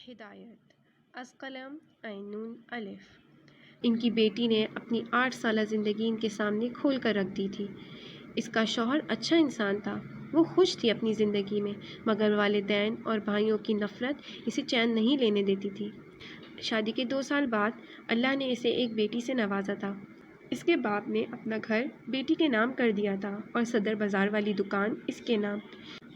ہدایت از قلم عین نون الف۔ ان کی بیٹی نے اپنی 8 سالہ زندگی ان کے سامنے کھول کر رکھ دی تھی۔ اس کا شوہر اچھا انسان تھا، وہ خوش تھی اپنی زندگی میں، مگر والدین اور بھائیوں کی نفرت اسے چین نہیں لینے دیتی تھی۔ شادی کے 2 سال بعد اللہ نے اسے ایک بیٹی سے نوازا تھا۔ اس کے باپ نے اپنا گھر بیٹی کے نام کر دیا تھا اور صدر بازار والی دکان اس کے نام۔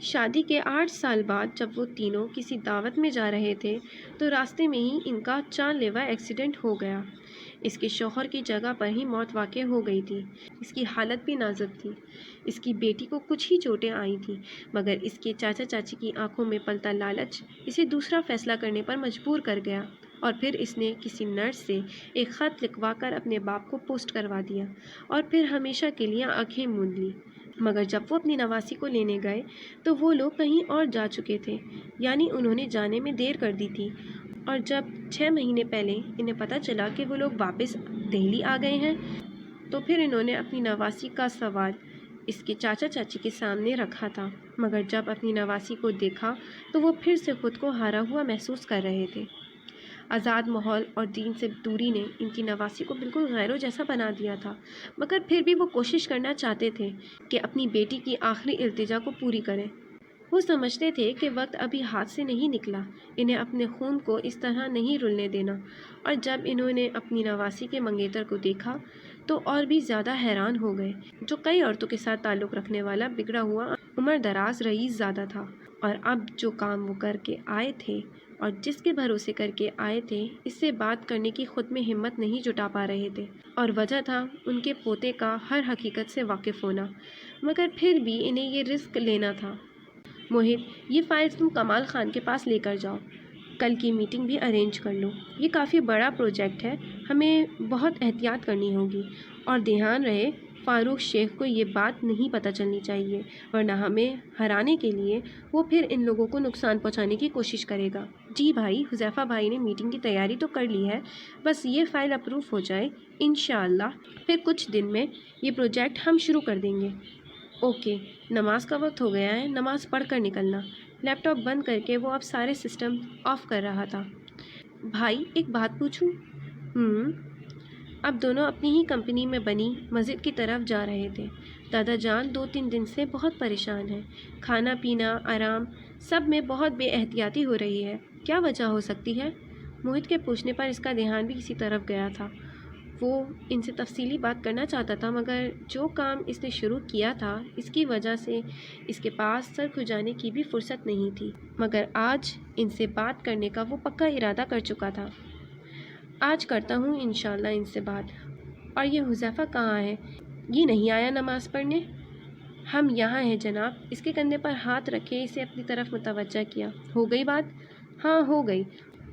شادی کے 8 سال بعد جب وہ تینوں کسی دعوت میں جا رہے تھے تو راستے میں ہی ان کا جان لیوا ایکسیڈنٹ ہو گیا۔ اس کے شوہر کی جگہ پر ہی موت واقع ہو گئی تھی۔ اس کی حالت بھی نازک تھی۔ اس کی بیٹی کو کچھ ہی چوٹیں آئی تھیں، مگر اس کے چاچا چاچی کی آنکھوں میں پلتا لالچ اسے دوسرا فیصلہ کرنے پر مجبور کر گیا، اور پھر اس نے کسی نرس سے ایک خط لکھوا کر اپنے باپ کو پوسٹ کروا دیا اور پھر ہمیشہ کے لیے آنکھیں موند لی۔ مگر جب وہ اپنی نواسی کو لینے گئے تو وہ لوگ کہیں اور جا چکے تھے، یعنی انہوں نے جانے میں دیر کر دی تھی، اور جب 6 مہینے پہلے انہیں پتہ چلا کہ وہ لوگ واپس دہلی آ گئے ہیں تو پھر انہوں نے اپنی نواسی کا سوال اس کے چاچا چاچی کے سامنے رکھا تھا۔ مگر جب اپنی نواسی کو دیکھا تو وہ پھر سے خود کو ہارا ہوا محسوس کر رہے تھے۔ آزاد ماحول اور دین سے دوری نے ان کی نواسی کو بالکل غیروں جیسا بنا دیا تھا، مگر پھر بھی وہ کوشش کرنا چاہتے تھے کہ اپنی بیٹی کی آخری التجا کو پوری کریں۔ وہ سمجھتے تھے کہ وقت ابھی ہاتھ سے نہیں نکلا، انہیں اپنے خون کو اس طرح نہیں رلنے دینا، اور جب انہوں نے اپنی نواسی کے منگیتر کو دیکھا تو اور بھی زیادہ حیران ہو گئے، جو کئی عورتوں کے ساتھ تعلق رکھنے والا بگڑا ہوا عمر دراز رئیس زادہ تھا، اور اب جو کام وہ کر کے آئے تھے اور جس کے بھروسے کر کے آئے تھے، اس سے بات کرنے کی خود میں ہمت نہیں جٹا پا رہے تھے، اور وجہ تھا ان کے پوتے کا ہر حقیقت سے واقف ہونا، مگر پھر بھی انہیں یہ رسک لینا تھا۔ موہت، یہ فائلز تم کمال خان کے پاس لے کر جاؤ، کل کی میٹنگ بھی ارینج کر لو۔ یہ کافی بڑا پروجیکٹ ہے، ہمیں بہت احتیاط کرنی ہوگی، اور دھیان رہے فاروق شیخ کو یہ بات نہیں پتہ چلنی چاہیے، ورنہ ہمیں ہرانے کے لیے وہ پھر ان لوگوں کو نقصان پہنچانے کی کوشش کرے گا۔ جی بھائی، حذیفہ بھائی نے میٹنگ کی تیاری تو کر لی ہے، بس یہ فائل اپروو ہو جائے انشاءاللہ، پھر کچھ دن میں یہ پروجیکٹ ہم شروع کر دیں گے۔ اوکے، نماز کا وقت ہو گیا ہے، نماز پڑھ کر نکلنا۔ لیپ ٹاپ بند کر کے وہ اب سارے سسٹم آف کر رہا تھا۔ بھائی، ایک بات پوچھوں؟ اب دونوں اپنی ہی کمپنی میں بنی مسجد کی طرف جا رہے تھے۔ دادا جان 2-3 دن سے بہت پریشان ہیں، کھانا پینا، آرام، سب میں بہت بے احتیاطی ہو رہی ہے، کیا وجہ ہو سکتی ہے؟ موہت کے پوچھنے پر اس کا دھیان بھی کسی طرف گیا تھا۔ وہ ان سے تفصیلی بات کرنا چاہتا تھا، مگر جو کام اس نے شروع کیا تھا اس کی وجہ سے اس کے پاس سر کھجانے کی بھی فرصت نہیں تھی، مگر آج ان سے بات کرنے کا وہ پکا ارادہ کر چکا تھا۔ آج کرتا ہوں انشاءاللہ ان سے بات۔ اور یہ حذیفہ کہاں ہے؟ یہ نہیں آیا نماز پڑھنے؟ ہم یہاں ہیں جناب۔ اس کے کندھے پر ہاتھ رکھے اسے اپنی طرف متوجہ کیا۔ ہو گئی بات؟ ہاں ہو گئی،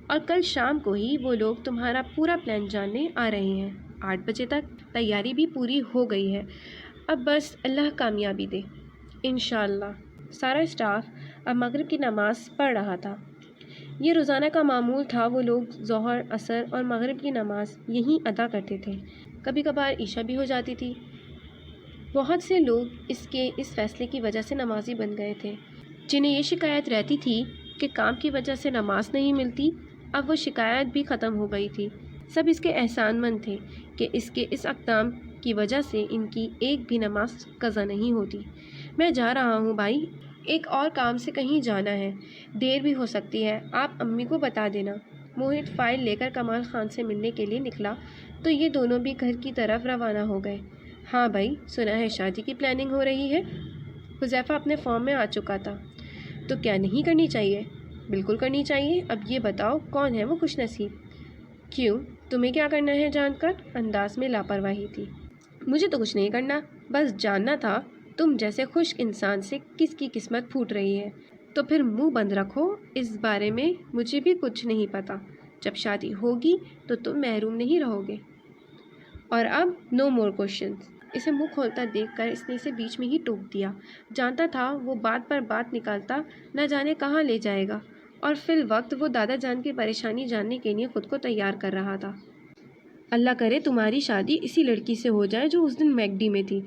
اور کل شام کو ہی وہ لوگ تمہارا پورا پلان جاننے آ رہے ہیں۔ 8 بجے تک تیاری بھی پوری ہو گئی ہے، اب بس اللہ کامیابی دے انشاءاللہ۔ سارا اسٹاف اب مغرب کی نماز پڑھ رہا تھا۔ یہ روزانہ کا معمول تھا، وہ لوگ ظہر، عصر اور مغرب کی نماز یہیں ادا کرتے تھے، کبھی کبھار عشاء بھی ہو جاتی تھی۔ بہت سے لوگ اس فیصلے کی وجہ سے نمازی بن گئے تھے، جنہیں یہ شکایت رہتی تھی کہ کام کی وجہ سے نماز نہیں ملتی، اب وہ شکایت بھی ختم ہو گئی تھی۔ سب اس کے احسان مند تھے کہ اس اقدام کی وجہ سے ان کی ایک بھی نماز قضا نہیں ہوتی۔ میں جا رہا ہوں بھائی، ایک اور کام سے کہیں جانا ہے، دیر بھی ہو سکتی ہے، آپ امی کو بتا دینا۔ موہت فائل لے کر کمال خان سے ملنے کے لیے نکلا تو یہ دونوں بھی گھر کی طرف روانہ ہو گئے۔ ہاں بھائی، سنا ہے شادی کی پلاننگ ہو رہی ہے؟ حذیفہ اپنے فارم میں آ چکا تھا۔ تو کیا نہیں کرنی چاہیے؟ بالکل کرنی چاہیے۔ اب یہ بتاؤ کون ہے وہ خوش نصیب؟ کیوں، تمہیں کیا کرنا ہے جان کر؟ انداز میں لاپرواہی تھی۔ مجھے تو کچھ نہیں کرنا، بس جاننا تھا تم جیسے خوش انسان سے کس کی قسمت پھوٹ رہی ہے۔ تو پھر منہ بند رکھو، اس بارے میں مجھے بھی کچھ نہیں پتا۔ جب شادی ہوگی تو تم محروم نہیں رہو گے۔ اور اب نو مور کوشچنز۔ اسے منہ کھولتا دیکھ کر اس نے اسے بیچ میں ہی ٹوک دیا۔ جانتا تھا وہ بات پر بات نکالتا نہ جانے کہاں لے جائے گا، اور فی الوقت وہ دادا جان کی پریشانی جاننے کے لیے خود کو تیار کر رہا تھا۔ اللہ کرے تمہاری شادی اسی لڑکی سے ہو جائے جو اس دن میکڈی میں تھی،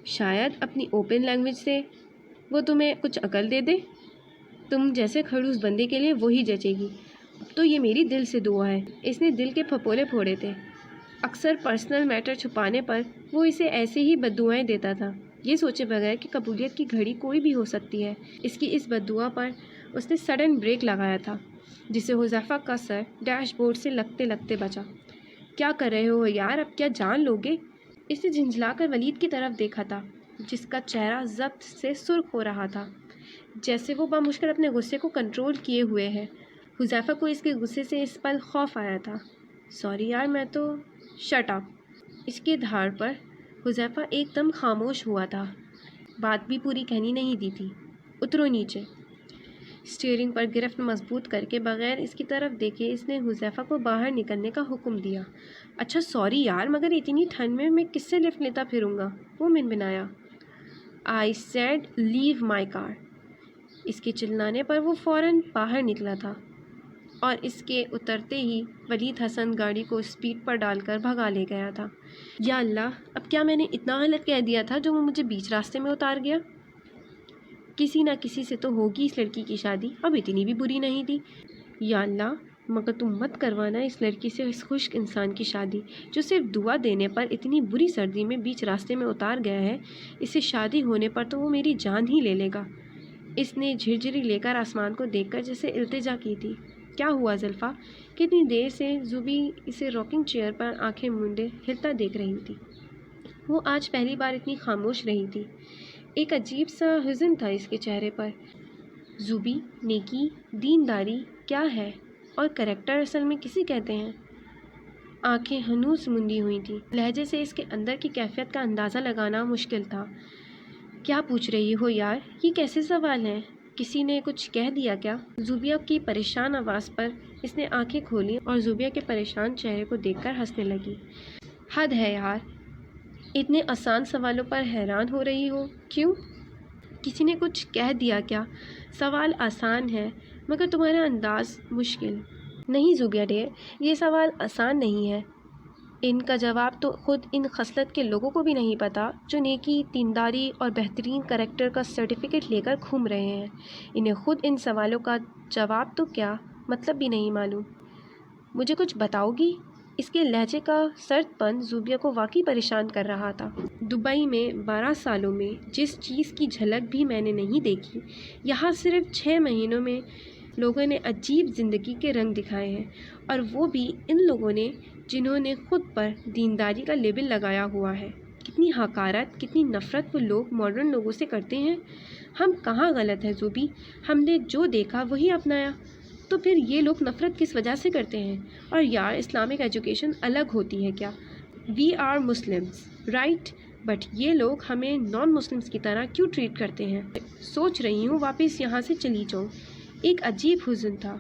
شاید اپنی اوپن لینگویج سے وہ تمہیں کچھ عقل دے دے۔ تم جیسے خڑوس بندے کے لیے وہی جچے گی۔ اب تو یہ میری دل سے دعا ہے۔ اس نے دل کے پھپولے پھوڑے تھے۔ اکثر پرسنل میٹر چھپانے پر وہ اسے ایسے ہی بددعائیں دیتا تھا، یہ سوچے بغیر کہ قبولیت کی گھڑی کوئی بھی ہو سکتی ہے۔ اس کی اس بددعا پر اس نے سڈن بریک لگایا تھا، جسے حذیفہ کا سر ڈیش بورڈ سے لگتے لگتے بچا۔ کیا کر رہے ہو یار، اب کیا جان لوگے؟ اس نے جھنجھلا کر ولید کی طرف دیکھا تھا، جس کا چہرہ ضبط سے سرخ ہو رہا تھا، جیسے وہ بامشکل اپنے غصے کو کنٹرول کیے ہوئے ہے۔ حذیفہ کو اس کے غصے سے اس پل خوف آیا تھا۔ سوری یار، میں تو شٹ اپ۔ اس کے دھار پر حذیفہ ایک دم خاموش ہوا تھا۔ بات بھی پوری کہنی نہیں دی تھی۔ اترو نیچے۔ اسٹیئرنگ پر گرفت مضبوط کر کے بغیر اس کی طرف دیکھے اس نے حذیفہ کو باہر نکلنے کا حکم دیا۔ اچھا سوری یار، مگر اتنی ٹھنڈ میں کس سے لفٹ لیتا پھروں گا؟ وہ منمنایا۔ آئی سیڈ لیو مائی کار۔ اس کے چلانے پر وہ فوراً باہر نکلا تھا اور اس کے اترتے ہی ولید حسن گاڑی کو اسپیڈ پر ڈال کر بھگا لے گیا تھا۔ یا اللہ، اب کیا میں نے اتنا غلط کہہ دیا تھا جو وہ مجھے بیچ راستے میں اتار گیا؟ کسی نہ کسی سے تو ہوگی اس لڑکی کی شادی، اب اتنی بھی بری نہیں تھی۔ یا اللہ، مگر تم مت کروانا اس لڑکی سے اس خشک انسان کی شادی جو صرف دعا دینے پر اتنی بری سردی میں بیچ راستے میں اتار گیا ہے۔ اس سے شادی ہونے پر تو وہ میری جان ہی لے لے گا۔ اس نے جھرجھری لے کر آسمان کو دیکھ کر جیسے التجا کی تھی۔ کیا ہوا زلفا؟ کتنی دیر سے زوبی اسے راکنگ چیئر پر آنکھیں مونڈے ہلتا دیکھ رہی تھی۔ وہ آج پہلی بار اتنی خاموش رہی تھی۔ ایک عجیب سا حزن تھا اس کے چہرے پر۔ زوبی، نیکی، دینداری کیا ہے اور کریکٹر اصل میں کسی کہتے ہیں؟ آنکھیں ہنوز مندی ہوئی تھیں۔ لہجے سے اس کے اندر کی کیفیت کا اندازہ لگانا مشکل تھا۔ کیا پوچھ رہی ہو یار، یہ کیسے سوال ہیں؟ کسی نے کچھ کہہ دیا کیا؟ زوبیہ کی پریشان آواز پر اس نے آنکھیں کھولیں اور زوبیہ کے پریشان چہرے کو دیکھ کر ہنسنے لگی۔ حد ہے یار، اتنے آسان سوالوں پر حیران ہو رہی ہو، کیوں؟ کسی نے کچھ کہہ دیا کیا؟ سوال آسان ہے مگر تمہارا انداز مشکل۔ نہیں زوبیہ ڈیئر، یہ سوال آسان نہیں ہے۔ ان کا جواب تو خود ان خصلت کے لوگوں کو بھی نہیں پتہ جو نیکی، دینداری اور بہترین کریکٹر کا سرٹیفکیٹ لے کر گھوم رہے ہیں۔ انہیں خود ان سوالوں کا جواب تو کیا مطلب بھی نہیں معلوم۔ مجھے کچھ بتاؤ گی؟ اس کے لہجے کا سرد پن زوبیہ کو واقعی پریشان کر رہا تھا۔ دبئی میں 12 سالوں میں جس چیز کی جھلک بھی میں نے نہیں دیکھی، یہاں صرف 6 مہینوں میں لوگوں نے عجیب زندگی کے رنگ دکھائے ہیں، اور وہ بھی ان لوگوں نے جنہوں نے خود پر دینداری کا لیبل لگایا ہوا ہے۔ کتنی حقارت، کتنی نفرت وہ لوگ ماڈرن لوگوں سے کرتے ہیں۔ ہم کہاں غلط ہیں زوبی؟ ہم نے جو دیکھا وہی اپنایا، تو پھر یہ لوگ نفرت کس وجہ سے کرتے ہیں؟ اور یار، اسلامک ایجوکیشن الگ ہوتی ہے کیا؟ We are Muslims right, but یہ لوگ ہمیں نان مسلمز کی طرح کیوں ٹریٹ کرتے ہیں؟ سوچ رہی ہوں واپس یہاں سے چلی جاؤں۔ ایک عجیب حزن تھا،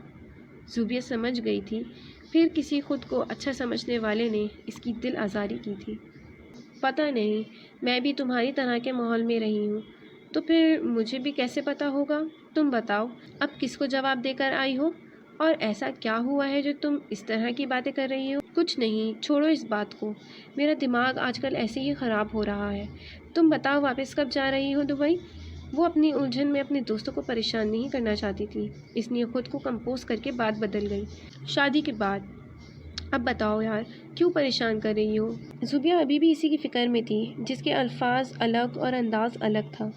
زوبیہ سمجھ گئی تھی۔ پھر کسی خود کو اچھا سمجھنے والے نے اس کی دل آزاری کی تھی۔ پتہ نہیں، میں بھی تمہاری طرح کے ماحول میں رہی ہوں، تو پھر مجھے بھی کیسے پتہ ہوگا؟ تم بتاؤ، اب کس کو جواب دے کر آئی ہو؟ اور ایسا کیا ہوا ہے جو تم اس طرح کی باتیں کر رہی ہو؟ کچھ نہیں، چھوڑو اس بات کو۔ میرا دماغ آج کل ایسے ہی خراب ہو رہا ہے۔ تم بتاؤ واپس کب جا رہی ہو دبئی؟ وہ اپنی الجھن میں اپنے دوستوں کو پریشان نہیں کرنا چاہتی تھی، اس لیے خود کو کمپوز کر کے بات بدل گئی۔ شادی کے بعد۔ اب بتاؤ یار، کیوں پریشان کر رہی ہو؟ زوبیہ ابھی بھی اسی کی فکر میں تھی، جس کے الفاظ الگ اور انداز الگ تھا۔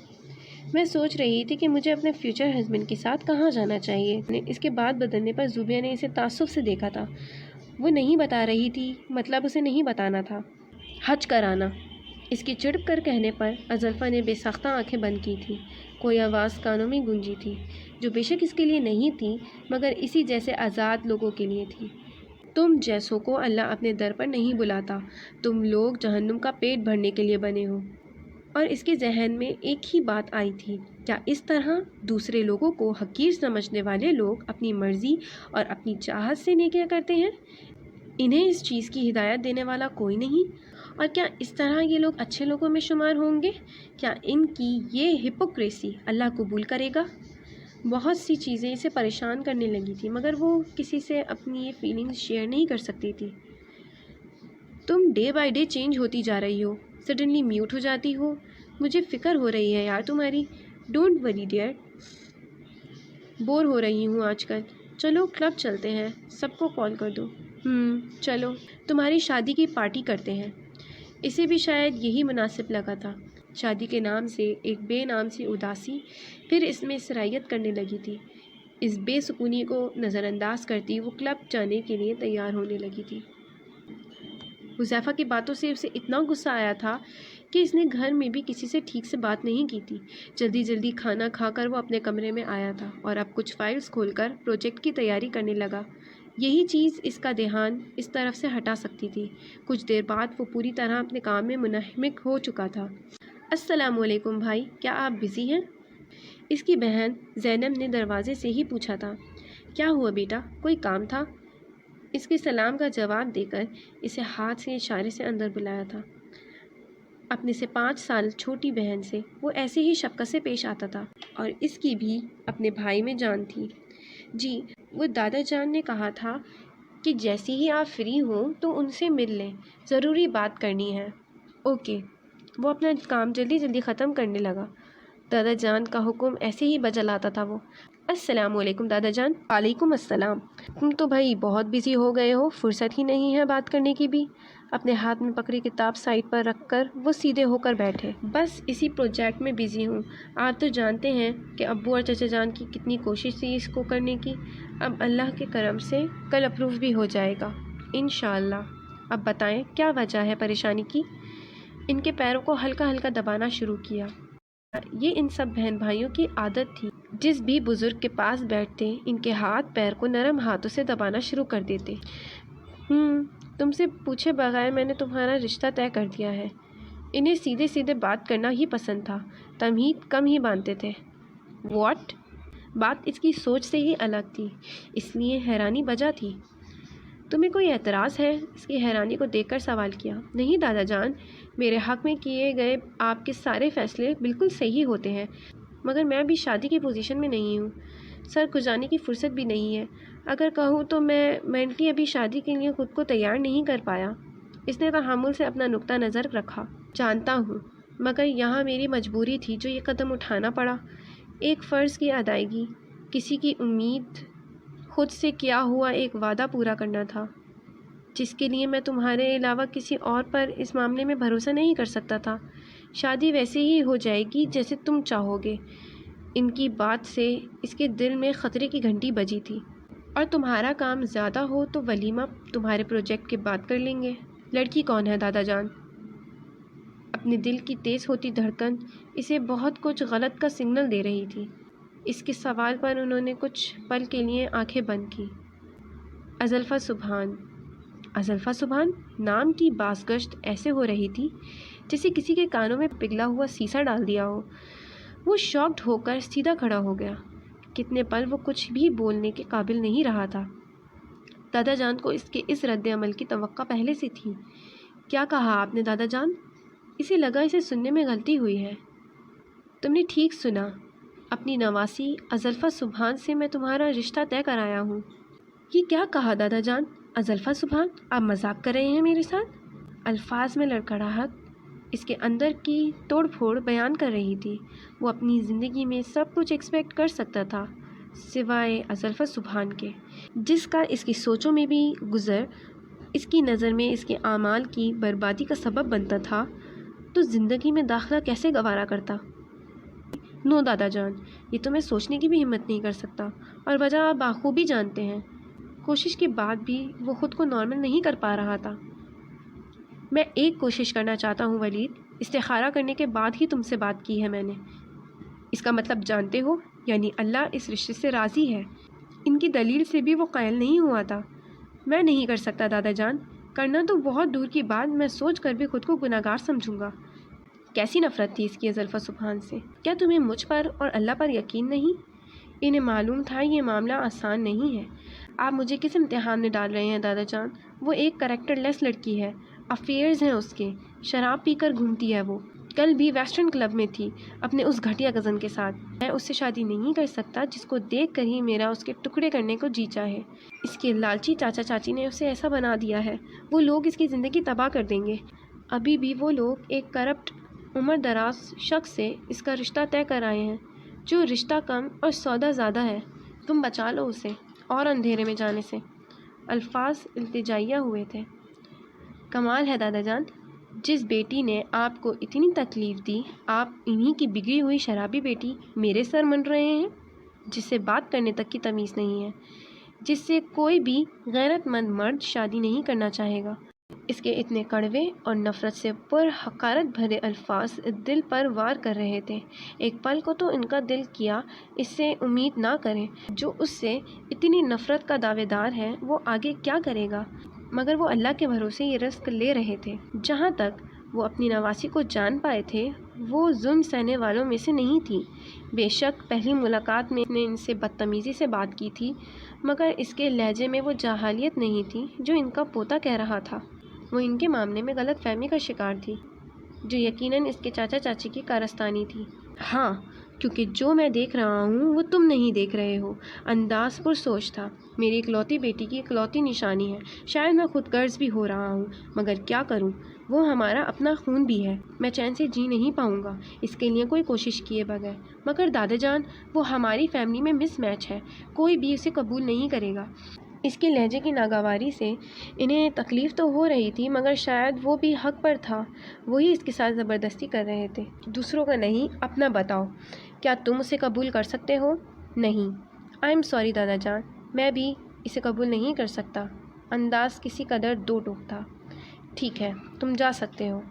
میں سوچ رہی تھی کہ مجھے اپنے فیوچر ہسبینڈ کے ساتھ کہاں جانا چاہیے۔ اس کے بعد بدلنے پر زوبیہ نے اسے تعصب سے دیکھا تھا۔ وہ نہیں بتا رہی تھی، مطلب اسے نہیں بتانا تھا۔ حج کرانا، اس کی چڑپ کر کہنے پر زلفا نے بے ساختہ آنکھیں بند کی تھیں۔ کوئی آواز کانوں میں گونجی تھی، جو بے شک اس کے لیے نہیں تھی مگر اسی جیسے آزاد لوگوں کے لیے تھی۔ تم جیسوں کو اللہ اپنے در پر نہیں بلاتا، تم لوگ جہنم کا پیٹ بھرنے کے لیے بنے ہو۔ اور اس کے ذہن میں ایک ہی بات آئی تھی، کیا اس طرح دوسرے لوگوں کو حقیر سمجھنے والے لوگ اپنی مرضی اور اپنی چاہت سے نیکیاں کرتے ہیں؟ انہیں اس چیز کی ہدایت دینے والا کوئی نہیں، اور کیا اس طرح یہ لوگ اچھے لوگوں میں شمار ہوں گے؟ کیا ان کی یہ ہپوکریسی اللہ قبول کرے گا؟ بہت سی چیزیں اسے پریشان کرنے لگی تھی مگر وہ کسی سے اپنی یہ فیلنگز شیئر نہیں کر سکتی تھی۔ تم ڈے بائی ڈے چینج ہوتی جا رہی ہو، سڈنلی میوٹ ہو جاتی ہو، مجھے فکر ہو رہی ہے یار تمہاری۔ ڈونٹ وری ڈیئر، بور ہو رہی ہوں آج کل۔ چلو کلب چلتے ہیں، سب کو کال کر دو۔ چلو تمہاری شادی کی پارٹی کرتے ہیں۔ اسے بھی شاید یہی مناسب لگا تھا۔ شادی کے نام سے ایک بے نام سی اداسی پھر اس میں سرایت کرنے لگی تھی۔ اس بے سکونی کو نظر انداز کرتی وہ کلب جانے کے لیے تیار ہونے لگی تھی۔ حذیفہ کی باتوں سے اسے اتنا غصہ آیا تھا کہ اس نے گھر میں بھی کسی سے ٹھیک سے بات نہیں کی تھی۔ جلدی جلدی کھانا کھا کر وہ اپنے کمرے میں آیا تھا اور اب کچھ فائلز کھول کر پروجیکٹ کی تیاری کرنے لگا۔ یہی چیز اس کا دھیان اس طرف سے ہٹا سکتی تھی۔ کچھ دیر بعد وہ پوری طرح اپنے کام میں منہمک ہو چکا تھا۔ السلام علیکم بھائی، کیا آپ بزی ہیں؟ اس کی بہن زینب نے دروازے سے ہی پوچھا تھا۔ کیا ہوا بیٹا، کوئی کام تھا؟ اس کے سلام کا جواب دے کر اسے ہاتھ سے اشارے سے اندر بلایا تھا۔ اپنے سے 5 سال چھوٹی بہن سے وہ ایسے ہی شفقت سے پیش آتا تھا اور اس کی بھی اپنے بھائی میں جان تھی۔ جی، وہ دادا جان نے کہا تھا کہ جیسے ہی آپ فری ہوں تو ان سے مل لیں، ضروری بات کرنی ہے۔ اوکے۔ وہ اپنا کام جلدی جلدی ختم کرنے لگا۔ دادا جان کا حکم ایسے ہی بجا لاتا تھا وہ۔ السلام علیکم دادا جان۔ وعلیکم السلام۔ تم تو بھائی بہت بزی ہو گئے ہو، فرصت ہی نہیں ہے بات کرنے کی بھی۔ اپنے ہاتھ میں پکڑی کتاب سائڈ پر رکھ کر وہ سیدھے ہو کر بیٹھے۔ بس اسی پروجیکٹ میں بزی ہوں۔ آپ تو جانتے ہیں کہ ابو اور چچا جان کی کتنی کوشش تھی اس کو کرنے کی۔ اب اللہ کے کرم سے کل اپروو بھی ہو جائے گا انشاءاللہ۔ اب بتائیں کیا وجہ ہے پریشانی کی؟ ان کے پیروں کو ہلکا ہلکا دبانا شروع کیا۔ یہ ان سب بہن بھائیوں کی عادت تھی، جس بھی بزرگ کے پاس بیٹھتے ان کے ہاتھ پیر کو نرم ہاتھوں سے دبانا شروع کر دیتے۔ تم سے پوچھے بغیر میں نے تمہارا رشتہ طے کر دیا ہے۔ انہیں سیدھے سیدھے بات کرنا ہی پسند تھا، تمہید کم ہی باندھتے تھے۔ واٹ؟ بات اس کی سوچ سے ہی الگ تھی، اس لیے حیرانی بجا تھی۔ تمہیں کوئی اعتراض ہے؟ اس کی حیرانی کو دیکھ کر سوال کیا۔ نہیں دادا جان، میرے حق میں کیے گئے آپ کے سارے فیصلے بالکل صحیح ہوتے ہیں، مگر میں ابھی شادی کی پوزیشن میں نہیں ہوں، سر کھجانے کی فرصت بھی نہیں ہے۔ اگر کہوں تو میں مینٹلی ابھی شادی کے لیے خود کو تیار نہیں کر پایا۔ اس نے تحمل سے اپنا نقطہ نظر رکھا۔ جانتا ہوں، مگر یہاں میری مجبوری تھی جو یہ قدم اٹھانا پڑا۔ ایک فرض کی ادائیگی، کسی کی امید، خود سے کیا ہوا ایک وعدہ پورا کرنا تھا، جس کے لیے میں تمہارے علاوہ کسی اور پر اس معاملے میں بھروسہ نہیں کر سکتا تھا۔ شادی ویسے ہی ہو جائے گی جیسے تم چاہو گے۔ ان کی بات سے اس کے دل میں خطرے کی گھنٹی بجی تھی۔ اور تمہارا کام زیادہ ہو تو ولیمہ تمہارے پروجیکٹ کے بعد کر لیں گے۔ لڑکی کون ہے دادا جان؟ اپنے دل کی تیز ہوتی دھڑکن اسے بہت کچھ غلط کا سگنل دے رہی تھی۔ اس کے سوال پر انہوں نے کچھ پل کے لیے آنکھیں بند کی۔ ازلفا سبحان۔ ازلفا سبحان؟ نام کی بازگشت ایسے ہو رہی تھی جیسے کسی کے کانوں میں پگھلا ہوا سیسا ڈال دیا ہو۔ وہ شاکڈ ہو کر سیدھا کھڑا ہو گیا۔ کتنے پل وہ کچھ بھی بولنے کے قابل نہیں رہا تھا۔ دادا جان کو اس کے اس رد عمل کی توقع پہلے سے تھی۔ کیا کہا آپ نے دادا جان؟ اسے لگا اسے سننے میں غلطی ہوئی ہے۔ تم نے ٹھیک سنا، اپنی نواسی ازلفا سبحان سے میں تمہارا رشتہ طے کرایا ہوں۔ یہ کیا کہا دادا جان؟ ازلفا سبحان؟ آپ مذاق کر رہے ہیں میرے ساتھ؟ الفاظ میں لڑکھڑاہٹ اس کے اندر کی توڑ پھوڑ بیان کر رہی تھی۔ وہ اپنی زندگی میں سب کچھ ایکسپیکٹ کر سکتا تھا سوائے ازلفا سبحان کے، جس کا اس کی سوچوں میں بھی گزر اس کی نظر میں اس کے اعمال کی بربادی کا سبب بنتا تھا، تو زندگی میں داخلہ کیسے گوارا کرتا؟ نو دادا جان، یہ تو میں سوچنے کی بھی ہمت نہیں کر سکتا، اور وجہ آپ بخوبی جانتے ہیں۔ کوشش کے بعد بھی وہ خود کو نارمل نہیں کر پا رہا تھا۔ میں ایک کوشش کرنا چاہتا ہوں ولید، استخارہ کرنے کے بعد ہی تم سے بات کی ہے میں نے۔ اس کا مطلب جانتے ہو؟ یعنی اللہ اس رشتے سے راضی ہے۔ ان کی دلیل سے بھی وہ قائل نہیں ہوا تھا۔ میں نہیں کر سکتا دادا جان، کرنا تو بہت دور کی بات، میں سوچ کر بھی خود کو گناہگار سمجھوں گا۔ کیسی نفرت تھی اس کی ازلفا سبحان سے! کیا تمہیں مجھ پر اور اللہ پر یقین نہیں؟ انہیں معلوم تھا یہ معاملہ آسان نہیں ہے۔ آپ مجھے کس امتحان میں ڈال رہے ہیں دادا جان؟ وہ ایک کریکٹر لیس لڑکی ہے، افیئرز ہیں اس کے، شراب پی کر گھومتی ہے وہ، کل بھی ویسٹرن کلب میں تھی اپنے اس گھٹیا کزن کے ساتھ۔ میں اس سے شادی نہیں کر سکتا جس کو دیکھ کر ہی میرا اس کے ٹکڑے کرنے کو جی چاہے۔ اس کے لالچی چاچا چاچی نے اسے ایسا بنا دیا ہے، وہ لوگ اس کی زندگی تباہ کر دیں گے۔ ابھی بھی وہ لوگ ایک کرپٹ عمر دراز شخص سے اس کا رشتہ طے کر آئے ہیں، جو رشتہ کم اور سودا زیادہ ہے۔ تم بچا لو اسے۔ اور اندھیرے میں جانے سے۔ الفاظ التجائیہ ہوئے تھے۔ کمال ہے دادا جان، جس بیٹی نے آپ کو اتنی تکلیف دی، آپ انہی کی بگڑی ہوئی شرابی بیٹی میرے سر من رہے ہیں، جس سے بات کرنے تک کی تمیز نہیں ہے، جس سے کوئی بھی غیرت مند مرد شادی نہیں کرنا چاہے گا۔ اس کے اتنے کڑوے اور نفرت سے پر حقارت بھرے الفاظ دل پر وار کر رہے تھے۔ ایک پل کو تو ان کا دل کیا اس سے امید نہ کریں، جو اس سے اتنی نفرت کا دعوے دار ہے وہ آگے کیا کرے گا، مگر وہ اللہ کے بھروسے یہ رزق لے رہے تھے۔ جہاں تک وہ اپنی نواسی کو جان پائے تھے، وہ ظلم سہنے والوں میں سے نہیں تھی۔ بے شک پہلی ملاقات میں نے ان سے بدتمیزی سے بات کی تھی، مگر اس کے لہجے میں وہ جاہلیت نہیں تھی جو ان کا پوتا کہہ رہا تھا۔ وہ ان کے معاملے میں غلط فہمی کا شکار تھی، جو یقیناً اس کے چاچا چاچی کی کارستانی تھی۔ ہاں، کیونکہ جو میں دیکھ رہا ہوں وہ تم نہیں دیکھ رہے ہو۔ انداز پر سوچ تھا۔ میری اکلوتی بیٹی کی اکلوتی نشانی ہے۔ شاید میں خود غرض بھی ہو رہا ہوں، مگر کیا کروں، وہ ہمارا اپنا خون بھی ہے۔ میں چین سے جی نہیں پاؤں گا اس کے لیے کوئی کوشش کیے بغیر۔ مگر دادا جان، وہ ہماری فیملی میں مس میچ ہے، کوئی بھی اسے قبول نہیں کرے گا۔ اس کے لہجے کی ناگواری سے انہیں تکلیف تو ہو رہی تھی، مگر شاید وہ بھی حق پر تھا، وہی اس کے ساتھ زبردستی کر رہے تھے۔ دوسروں کا نہیں، اپنا بتاؤ، کیا تم اسے قبول کر سکتے ہو؟ نہیں۔ آئی ایم سوری دادا جان، میں بھی اسے قبول نہیں کر سکتا۔ انداز کسی قدر دو ٹوک تھا۔ ٹھیک ہے، تم جا سکتے ہو۔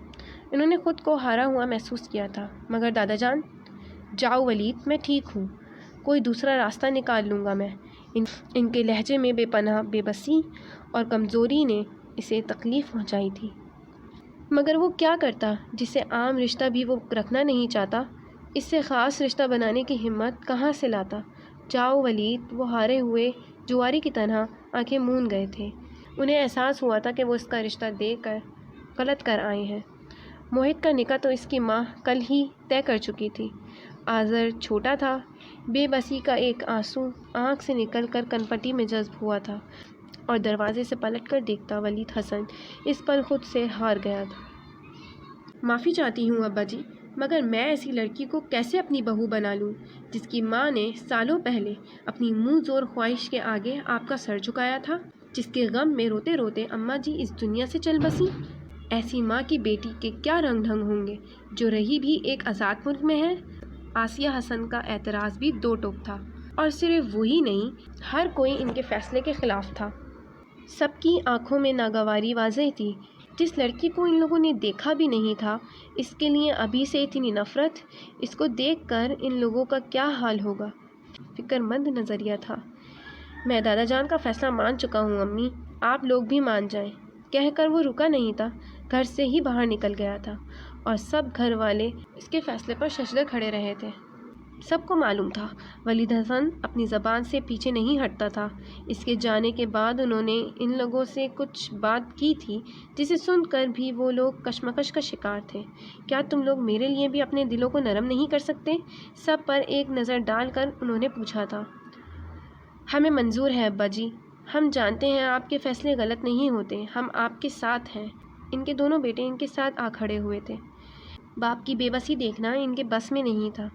انہوں نے خود کو ہارا ہوا محسوس کیا تھا۔ مگر دادا جان، جاؤ ولید، میں ٹھیک ہوں، کوئی دوسرا راستہ نکال لوں گا میں۔ ان کے لہجے میں بے پناہ بے بسی اور کمزوری نے اسے تکلیف پہنچائی تھی۔ مگر وہ کیا کرتا جسے عام رشتہ بھی وہ رکھنا نہیں چاہتا؟ اس سے خاص رشتہ بنانے کی ہمت کہاں سے لاتا؟ جاؤ ولید، وہ ہارے ہوئے جواری کی طرح آنکھیں مون گئے تھے۔ انہیں احساس ہوا تھا کہ وہ اس کا رشتہ دے کر غلط کر آئے ہیں۔ موہت کا نکاح تو اس کی ماں کل ہی طے کر چکی تھی۔ آذر چھوٹا تھا، بے بسی کا ایک آنسو آنکھ سے نکل کر کنپٹی میں جذب ہوا تھا اور دروازے سے پلٹ کر دیکھتا ولید حسن اس پر خود سے ہار گیا تھا۔ معافی چاہتی ہوں ابا جی، مگر میں ایسی لڑکی کو کیسے اپنی بہو بنا لوں جس کی ماں نے سالوں پہلے اپنی منہ زور خواہش کے آگے آپ کا سر جھکایا تھا، جس کے غم میں روتے روتے اماں جی اس دنیا سے چل بسیں۔ ایسی ماں کی بیٹی کے کیا رنگ ڈھنگ ہوں گے، جو رہی بھی ایک آزاد ملک میں ہے۔ آسیہ حسن کا اعتراض بھی دو ٹوک تھا، اور صرف وہی نہیں، ہر کوئی ان کے فیصلے کے خلاف تھا۔ سب کی آنکھوں میں ناگواری واضح تھی۔ جس لڑکی کو ان لوگوں نے دیکھا بھی نہیں تھا، اس کے لیے ابھی سے اتنی نفرت، اس کو دیکھ کر ان لوگوں کا کیا حال ہوگا۔ فکر مند نظریہ تھا۔ میں دادا جان کا فیصلہ مان چکا ہوں امی، آپ لوگ بھی مان جائیں، کہہ کر وہ رکا نہیں تھا، گھر سے ہی باہر نکل گیا تھا، اور سب گھر والے اس کے فیصلے پر ششدر کھڑے رہے تھے۔ سب کو معلوم تھا ولید حسن اپنی زبان سے پیچھے نہیں ہٹتا تھا۔ اس کے جانے کے بعد انہوں نے ان لوگوں سے کچھ بات کی تھی جسے سن کر بھی وہ لوگ کشمکش کا شکار تھے۔ کیا تم لوگ میرے لیے بھی اپنے دلوں کو نرم نہیں کر سکتے؟ سب پر ایک نظر ڈال کر انہوں نے پوچھا تھا۔ ہمیں منظور ہے ابا جی، ہم جانتے ہیں آپ کے فیصلے غلط نہیں ہوتے، ہم آپ کے ساتھ ہیں۔ ان کے دونوں بیٹے ان کے ساتھ آ کھڑے ہوئے تھے۔ باپ کی بے بسی دیکھنا ان کے بس میں نہیں تھا۔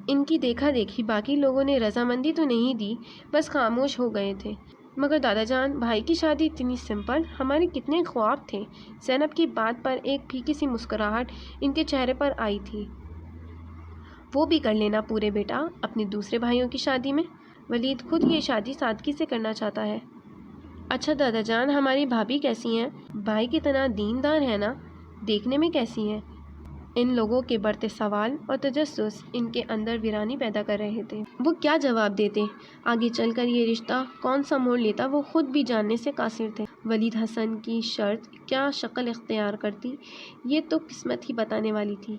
ان کی دیکھا دیکھی باقی لوگوں نے رضامندی تو نہیں دی، بس خاموش ہو گئے تھے۔ مگر دادا جان، بھائی کی شادی اتنی سمپل، ہمارے کتنے خواب تھے۔ زینب کی بات پر ایک پھیکی سی مسکراہٹ ان کے چہرے پر آئی تھی۔ وہ بھی کر لینا پورے بیٹا، اپنے دوسرے بھائیوں کی شادی میں۔ ولید خود یہ شادی سادگی سے کرنا چاہتا ہے۔ اچھا دادا جان، ہماری بھابھی کیسی ہیں؟ بھائی کی طرح دیندار ہے نا؟ دیکھنے میں کیسی ہیں؟ ان لوگوں کے بڑھتے سوال اور تجسس ان کے اندر ویرانی پیدا کر رہے تھے۔ وہ کیا جواب دیتے؟ آگے چل کر یہ رشتہ کون سا موڑ لیتا وہ خود بھی جاننے سے قاصر تھے۔ ولید حسن کی شرط کیا شکل اختیار کرتی، یہ تو قسمت ہی بتانے والی تھی۔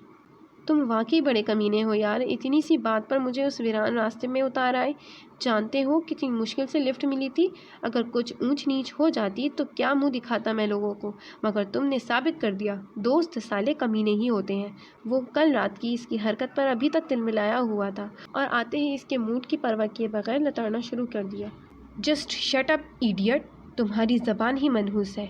تم واقعی بڑے کمینے ہو یار، اتنی سی بات پر مجھے اس ویران راستے میں اتار آئے۔ جانتے ہو کتنی مشکل سے لفٹ ملی تھی، اگر کچھ اونچ نیچ ہو جاتی تو کیا منہ دکھاتا میں لوگوں کو، مگر تم نے ثابت کر دیا دوست سالے کمینے ہی ہوتے ہیں۔ وہ کل رات کی اس کی حرکت پر ابھی تک تلملایا ہوا تھا، اور آتے ہی اس کے موڈ کی پرواہ کیے بغیر لتاڑنا شروع کر دیا۔ جسٹ شٹ اپ ایڈیٹ، تمہاری زبان ہی منحوس ہے،